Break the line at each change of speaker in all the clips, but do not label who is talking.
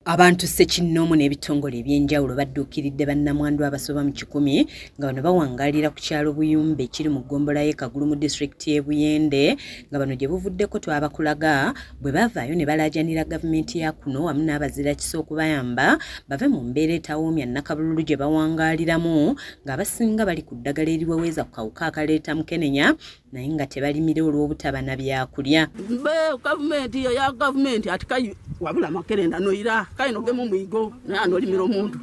Abantu Ssekinoomu n'ebitongole ebyenjawulo badduukiridde bannamwandu abasoba mu 100 nga bano bawangalira ku kyalo Buyumbe kiri mu ggombolola y'e Kagulu mu disitulikiti y'e Buyende nga bano gye buvuddeko twabakulaga bwe bavaayo ne balaajanira gavumenti ya kuno wamu n'abazira kisa okubayamba bave mu mbeera etawoomya nnakabululu gye bawangaaliramu ng'abasinga bali ku ddagala eriweweeza ku kawuka akaleeta mukenenya naye nga tebalimira olw'obutaba na byakulya.
Gavumenti ya gavumenti ati kayi wabula makerenda noira kaino gemu mwigo nano limira omuntu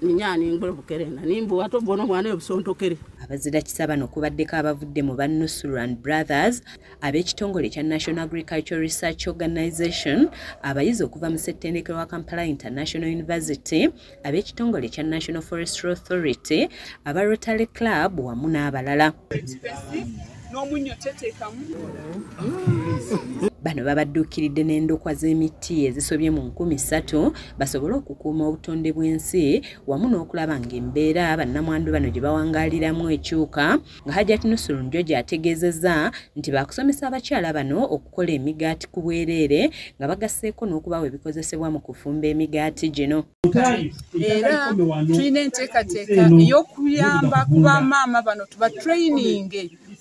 ninyani ngolo bukerenda nimbu ato bono mwana ebusontokere.
Abazira kisa bano kubaddeko abavudde mu Nusuru and Brothers ab'ekitongole kya National Agricultural Research Organization abayizi okuva mu ssettendekero wa Kampala International University ab'ekitongole kya National Forestry Authority aba Rotary Club wamu n'abalala. Bano babadduukiridde n'endokwa z'emiti ezisobye mu 3,000 basobole okukuuma obutonde bw'ensi wamu n'okulaba ng'embeera bannamwandu bano gye bawangaaliramu ekyuka nga Hajjati Nusuru Njoja ategeezezza nti baakusomesa abakyala bano okukola emigaati ku bwereere nga bagasseeko n'okubawa ebikozesebwa mu kufumba emigaati gino.
Era tulina enteekateeka ey'okuyamba ku bamaama bano tuba training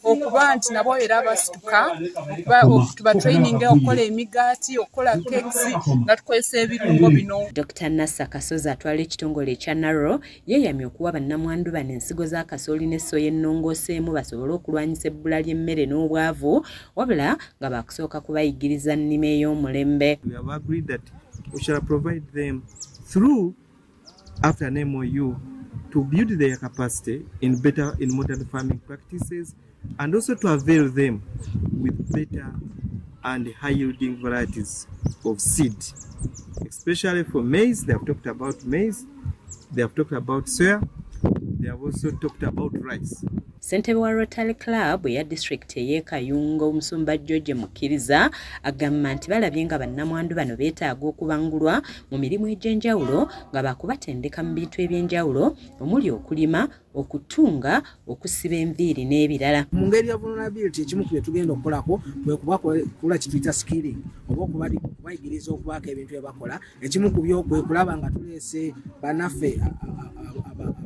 okuba nti nabo era basituka tuba training okukola emigaati okukola kekisi nga tukozesa ebirungo bino.
Dr. Nassa Kasozi atwala ekitongole ekya Narrow yeeyamye okuwa bannamwandu bano ensigo za kasooli ne soya ennongooseemu basobole okulwanyisa ebbula ly'emmere n'obwavu wabula nga baakusooka kubayigiriza nnima ey'omulembe.
We have agreed that we shall provide them through after an MOU to build their capacity in modern farming practices and also to avail them with better and high-yielding varieties of seed, especially for maize. They have talked about maize, they have talked about soya, they have also talked about rice.
Ssentebe wa Rotary Club eya disitulikiti ey'e Kayunga Omusumba George Mukkiriza agamba nti balabye nga bannamwandu bano beetaaga okubangulwa mu mirimu egy'enjawulo nga baakubatendeka mu bintu eby'enjawulo omuli okulima, okutunga, okusiba enviiri n'ebirala.
Mu ngeri ya vulnerability ekimu ku bye tugenda okukolako kwe kubakola kituyita skilling oba okubayigiriza okubaako ebintu bye bakola. Ekimu ku byo kwe kulaba nga tuleese bannaffe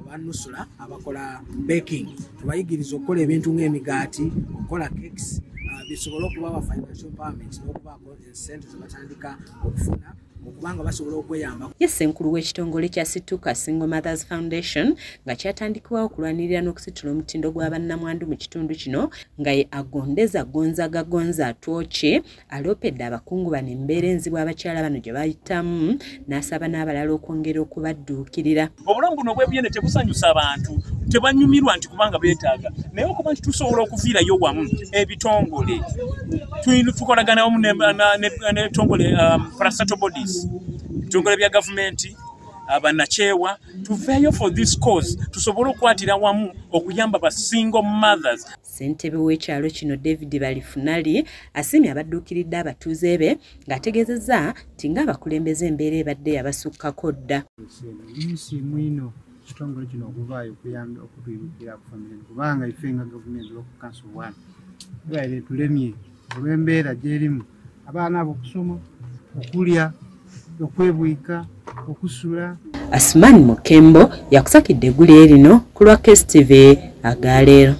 abanusula abakola baking tubayigiriza okukola ebintu ng'emigaati okukola cakes bisobola okubawa financial empowerment n'okubaako ensente zebatandika okufuna okubanga basobola okweyamba.
Ye ssenkulu w'ekitongole kya Situka Single Mothers Foundation nga kyatandikibwawo okulwanirira n'okusitula omutindo gwa bannamwandu mu kitundu kino nga ye Agondeza Gonzaga Gonza Atwoche aloopedde abakungu bano embeera enzibu abakyala bano gye bayitamu n'asaba n'abalala okwongera okubadduukirira.
Obulamu buno obw'ebyende tebusanyusa abantu tebanyumirwa nti kubanga beetaaga naye okuba nti tusobola okuviirayo wamu ebitongole tukolagana wamu n'ebitongole parastatal bodies ebitongole bya gavumenti abanakyewa tuveeyo for this cause tusobole okukwatira wamu okuyamba ba single mothers.
Ssentebe w'ekyalo kino David Balifunali asiimye abadduukiridde abatuuze be ng'ategeezezza nti ng'abakulembeze embeera ebadde yabasukkako dda.
Mwino kitongole kino okuvaayo okuyamba okutuyambira ku famire kubanga ife nga gavumenti local council 1 baire tulemye olw'embeera gy'erimu abaana abo okusoma okulya okwebwika okusula.
Asmani Mukembo yakusakidde eggulu erino ku lwa KSTV agaleero.